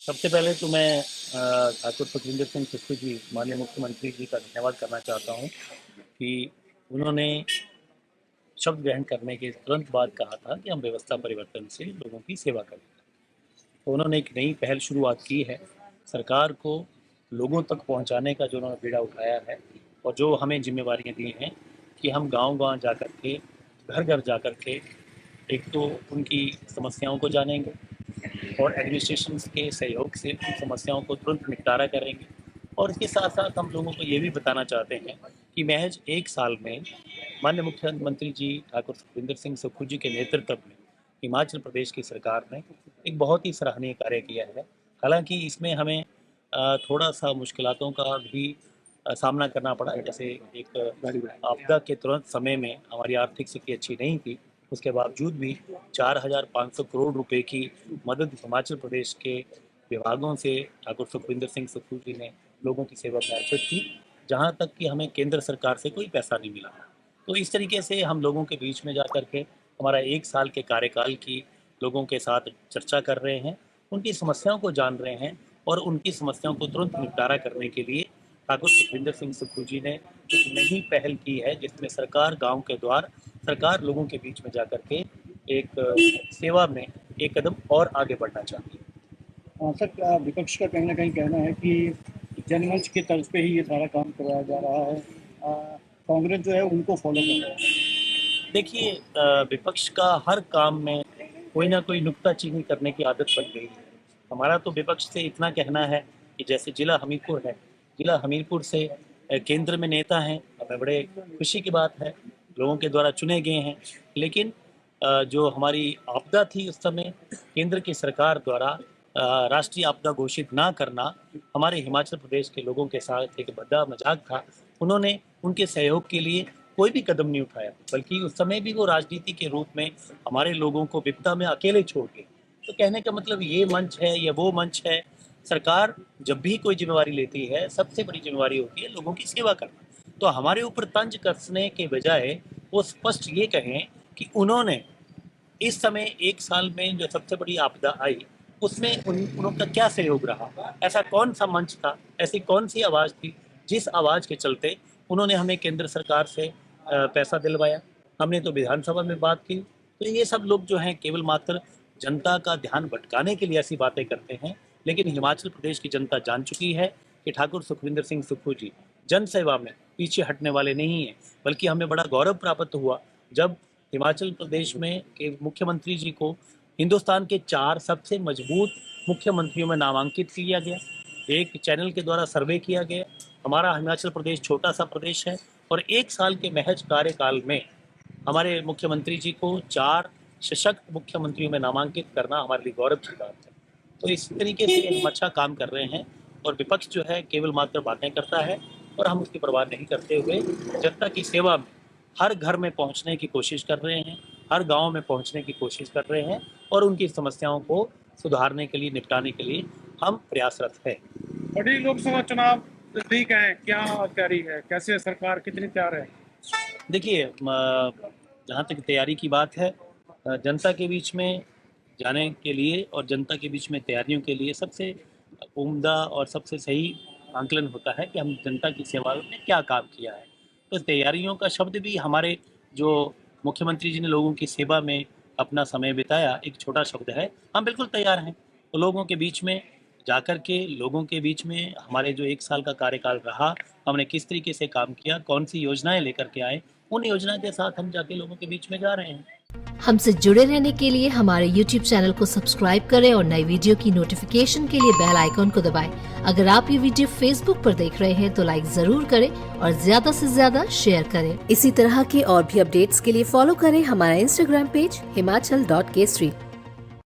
सबसे पहले तो मैं ठाकुर सुखविंदर सिंह सुक्खू जी माननीय मुख्यमंत्री जी का धन्यवाद करना चाहता हूँ कि उन्होंने शब्द ग्रहण करने के तुरंत बाद कहा था कि हम व्यवस्था परिवर्तन से लोगों की सेवा करेंगे। तो उन्होंने एक नई पहल शुरुआत की है। सरकार को लोगों तक पहुंचाने का जो उन्होंने बीड़ा उठाया है और जो हमें जिम्मेवारियां दी हैं कि हम गांव-गांव जाकर के, घर-घर जाकर के एक तो उनकी समस्याओं को जानेंगे और एडमिनिस्ट्रेशन के सहयोग से उन समस्याओं को तुरंत निपटारा करेंगे। और इसके साथ साथ हम लोगों को ये भी बताना चाहते हैं कि महज 1 साल में माननीय मुख्यमंत्री जी ठाकुर सुखविंदर सिंह सुक्खू जी के नेतृत्व में हिमाचल प्रदेश की सरकार ने एक बहुत ही सराहनीय कार्य किया है। हालांकि इसमें हमें थोड़ा सा मुश्किलातों का भी सामना करना पड़ा। जैसे एक आपदा के तुरंत समय में हमारी आर्थिक स्थिति अच्छी नहीं थी, उसके बावजूद भी 4,500 करोड़ रुपए की मदद हिमाचल प्रदेश के विभागों से ठाकुर सुखविंदर सिंह सुक्खू जी ने लोगों की सेवा में अर्पित की, जहाँ तक कि हमें केंद्र सरकार से कोई पैसा नहीं मिला। तो इस तरीके से हम लोगों के बीच में जा कर के हमारा 1 साल के कार्यकाल की लोगों के साथ चर्चा कर रहे हैं, उनकी समस्याओं को जान रहे हैं और उनकी समस्याओं को तुरंत निपटारा करने के लिए ठाकुर सुखविंदर सिंह सुक्खू जी ने एक नई पहल की है, जिसमें सरकार गाँव के द्वार, सरकार लोगों के बीच में जाकर के एक सेवा में एक कदम और आगे बढ़ना चाहती है। सर, विपक्ष का कहीं न कहीं कहना है कि जनमंच की तर्ज पे ही ये सारा काम करवाया जा रहा है। कांग्रेस जो है उनको फॉलो कर रहा है। देखिए, विपक्ष का हर काम में कोई ना कोई नुक्ताचीनी करने की आदत बन गई है। हमारा तो विपक्ष से इतना कहना है कि जैसे जिला हमीरपुर है, जिला हमीरपुर से केंद्र में नेता हैं, हमें बड़े खुशी की बात है, लोगों के द्वारा चुने गए हैं। लेकिन जो हमारी आपदा थी उस समय केंद्र की सरकार द्वारा राष्ट्रीय आपदा घोषित ना करना हमारे हिमाचल प्रदेश के लोगों के साथ एक बड़ा मजाक था। उन्होंने उनके सहयोग के लिए कोई भी कदम नहीं उठाया, बल्कि उस समय भी वो राजनीति के रूप में हमारे लोगों को विपदा में अकेले छोड़ गए। तो कहने का मतलब ये मंच है या वो मंच है, सरकार जब भी कोई जिम्मेवारी लेती है, सबसे बड़ी जिम्मेवारी होती है लोगों की सेवा करना। तो हमारे ऊपर तंज कसने के बजाय वो स्पष्ट ये कहें कि उन्होंने इस समय 1 साल में जो सबसे बड़ी आपदा आई, उसमें उनका क्या सहयोग रहा? ऐसा कौन-सा मंच था, ऐसी कौन-सी आवाज़ थी, जिस आवाज़ के चलते उन्होंने हमें केंद्र सरकार से पैसा दिलवाया? हमने तो विधानसभा में बात की। तो ये सब लोग जो हैं केवल मात्र जनता का ध्यान भटकाने के लिए ऐसी बातें करते हैं, लेकिन हिमाचल प्रदेश की जनता जान चुकी है कि ठाकुर सुखविंदर सिंह सुक्खू जी जन सेवा में पीछे हटने वाले नहीं हैं, बल्कि हमें बड़ा गौरव प्राप्त हुआ जब हिमाचल प्रदेश में के मुख्यमंत्री जी को हिंदुस्तान के 4 सबसे मजबूत मुख्यमंत्रियों में नामांकित किया गया। एक चैनल के द्वारा सर्वे किया गया। हमारा हिमाचल प्रदेश छोटा सा प्रदेश है और 1 साल के महज कार्यकाल में हमारे मुख्यमंत्री जी को 4 सशक्त मुख्यमंत्रियों में नामांकित करना हमारे लिए गौरव की बात है। तो इस तरीके से हम अच्छा काम कर रहे हैं और विपक्ष जो है केवल मात्र बातें करता है और हम उसकी परवाह नहीं करते हुए जनता की सेवा में हर घर में पहुंचने की कोशिश कर रहे हैं, हर गांव में पहुंचने की कोशिश कर रहे हैं और उनकी समस्याओं को सुधारने के लिए, निपटाने के लिए हम प्रयासरत हैं। बड़ी लोकसभा चुनाव नजदीक है, क्या तैयारी है, कैसे सरकार कितनी तैयार है? देखिए, जहाँ तक तैयारी की बात है, जनता के बीच में जाने के लिए और जनता के बीच में तैयारियों के लिए सबसे उम्दा और सबसे सही आंकलन होता है कि हम जनता की सेवा में क्या काम किया है। तो तैयारियों का शब्द भी हमारे जो मुख्यमंत्री जी ने लोगों की सेवा में अपना समय बिताया, एक छोटा शब्द है। हम बिल्कुल तैयार हैं। तो लोगों के बीच में जाकर के लोगों के बीच में हमारे जो 1 साल का कार्यकाल रहा, हमने किस तरीके से काम किया, कौन सी योजनाएं लेकर के आए, उन योजना के साथ हम जाके लोगों के बीच में जा रहे हैं। हमसे जुड़े रहने के लिए हमारे YouTube चैनल को सब्सक्राइब करें और नई वीडियो की नोटिफिकेशन के लिए बेल आइकॉन को दबाएं। अगर आप ये वीडियो Facebook पर देख रहे हैं तो लाइक जरूर करें और ज्यादा से ज्यादा शेयर करें। इसी तरह के और भी अपडेट्स के लिए फॉलो करें हमारा Instagram पेज himachal.k street।